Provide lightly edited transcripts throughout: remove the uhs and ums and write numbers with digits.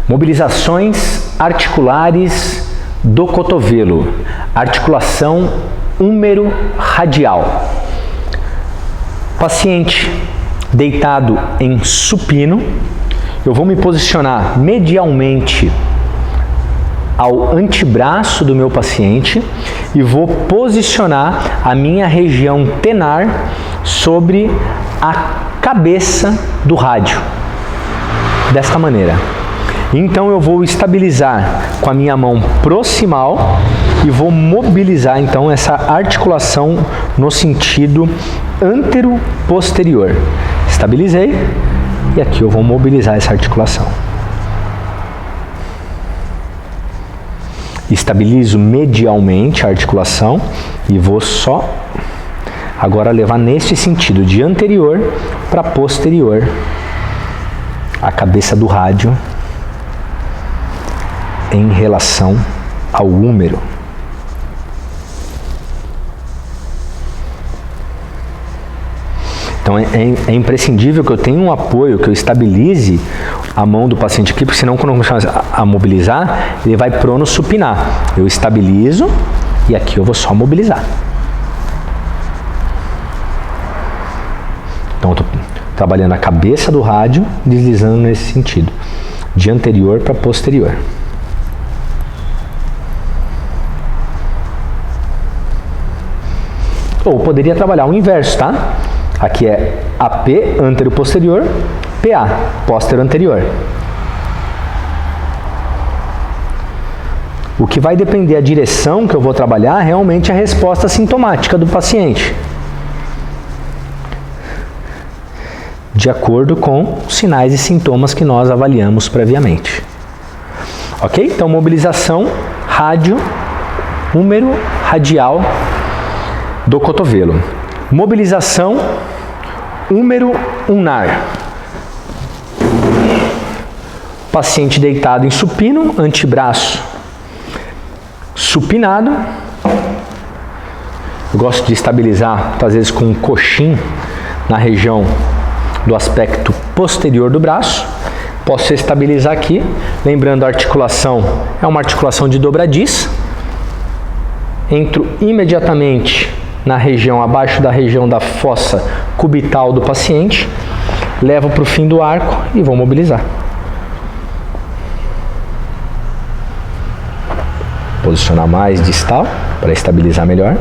Mobilizações articulares do cotovelo, articulação húmero radial. Paciente deitado em supino, eu vou me posicionar medialmente ao antebraço do meu paciente e vou posicionar a minha região tenar sobre a cabeça do rádio, desta maneira. Então eu vou estabilizar com a minha mão proximal e vou mobilizar então essa articulação no sentido antero-posterior. Estabilizei e aqui eu vou mobilizar essa articulação. Estabilizo medialmente a articulação e vou só agora levar nesse sentido, de anterior para posterior, a cabeça do rádio em relação ao húmero. Então é imprescindível que eu tenha um apoio, que eu estabilize a mão do paciente aqui, porque senão quando eu começar a mobilizar, ele vai prono supinar. Eu estabilizo e aqui eu vou só mobilizar. Então eu estou trabalhando a cabeça do rádio, deslizando nesse sentido, de anterior para posterior. Ou poderia trabalhar o inverso, tá? Aqui é AP, antero-posterior, PA, póstero-anterior. O que vai depender da direção que eu vou trabalhar realmente é a resposta sintomática do paciente, de acordo com os sinais e sintomas que nós avaliamos previamente. Ok? Então, mobilização rádio, húmero radial do cotovelo. Mobilização húmero ulnar. Paciente deitado em supino, antebraço supinado. Eu gosto de estabilizar, às vezes, com um coxim na região do aspecto posterior do braço. Posso estabilizar aqui, lembrando a articulação é uma articulação de dobradiça. Entro imediatamente na região, abaixo da região da fossa cubital do paciente, levo para o fim do arco e vou mobilizar. Posicionar mais distal para estabilizar melhor.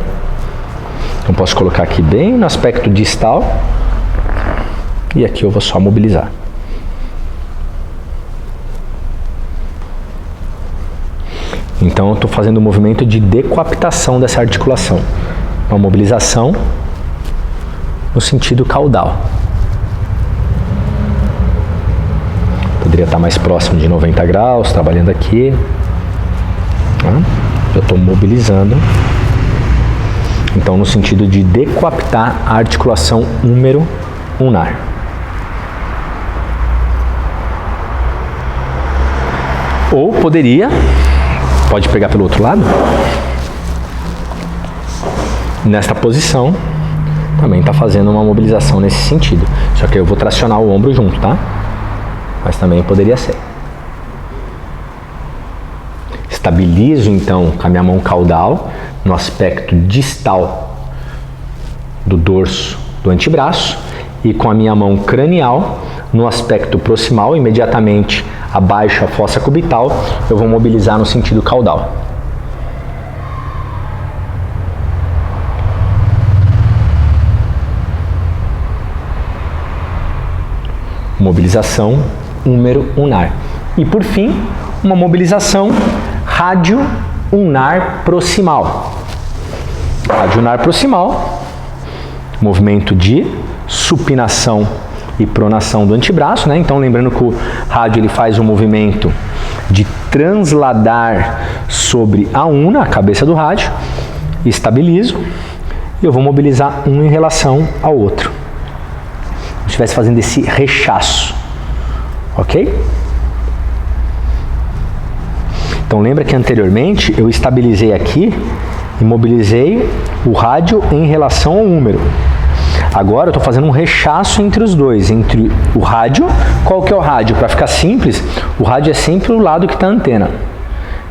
Então posso colocar aqui bem no aspecto distal e aqui eu vou só mobilizar. Então eu estou fazendo um movimento de decoaptação dessa articulação. Uma mobilização no sentido caudal. Poderia estar mais próximo de 90 graus, trabalhando aqui. Eu estou mobilizando. Então, no sentido de decoaptar a articulação húmero ulnar. Ou pode pegar pelo outro lado. Nesta posição, também está fazendo uma mobilização nesse sentido. Só que eu vou tracionar o ombro junto, tá? Mas também poderia ser. Estabilizo, então, com a minha mão caudal no aspecto distal do dorso do antebraço e com a minha mão cranial no aspecto proximal, imediatamente abaixo a fossa cubital, eu vou mobilizar no sentido caudal. Mobilização húmero ulnar. E por fim, uma mobilização rádio ulnar proximal. Rádio ulnar proximal, movimento de supinação e pronação do antebraço, né? Então, lembrando que o rádio ele faz um movimento de transladar sobre a una, a cabeça do rádio, estabilizo e eu vou mobilizar um em relação ao outro. Como se estivesse fazendo esse rechaço, ok? Então, lembra que anteriormente eu estabilizei aqui e mobilizei o rádio em relação ao húmero. Agora eu estou fazendo um rechaço entre os dois, entre o rádio. Qual que é o rádio? Para ficar simples, o rádio é sempre o lado que está a antena.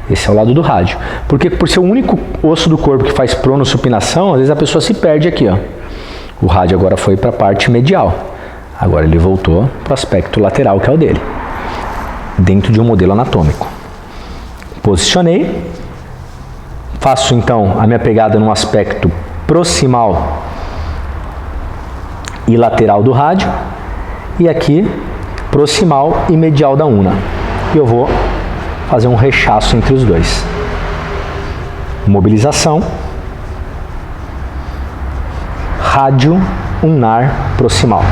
Esse é o lado do rádio. Porque por ser o único osso do corpo que faz pronossupinação, às vezes a pessoa se perde aqui, ó. O rádio agora foi para a parte medial. Agora ele voltou para o aspecto lateral, que é o dele. Dentro de um modelo anatômico. Posicionei. Faço então a minha pegada no aspecto proximal e lateral do rádio. E aqui, proximal e medial da una. E eu vou fazer um rechaço entre os dois. Mobilização. Rádio ulnar proximal.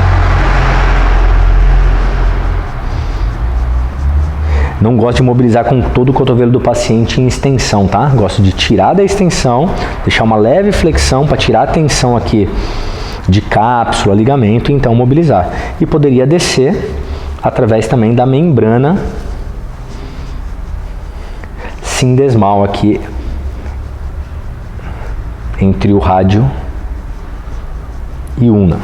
Não gosto de mobilizar com todo o cotovelo do paciente em extensão, tá? Gosto de tirar da extensão, deixar uma leve flexão para tirar a tensão aqui de cápsula, ligamento, e então mobilizar. E poderia descer através também da membrana sindesmal aqui entre o rádio e una.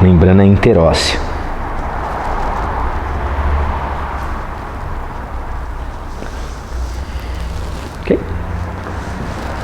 Membrana interóssea.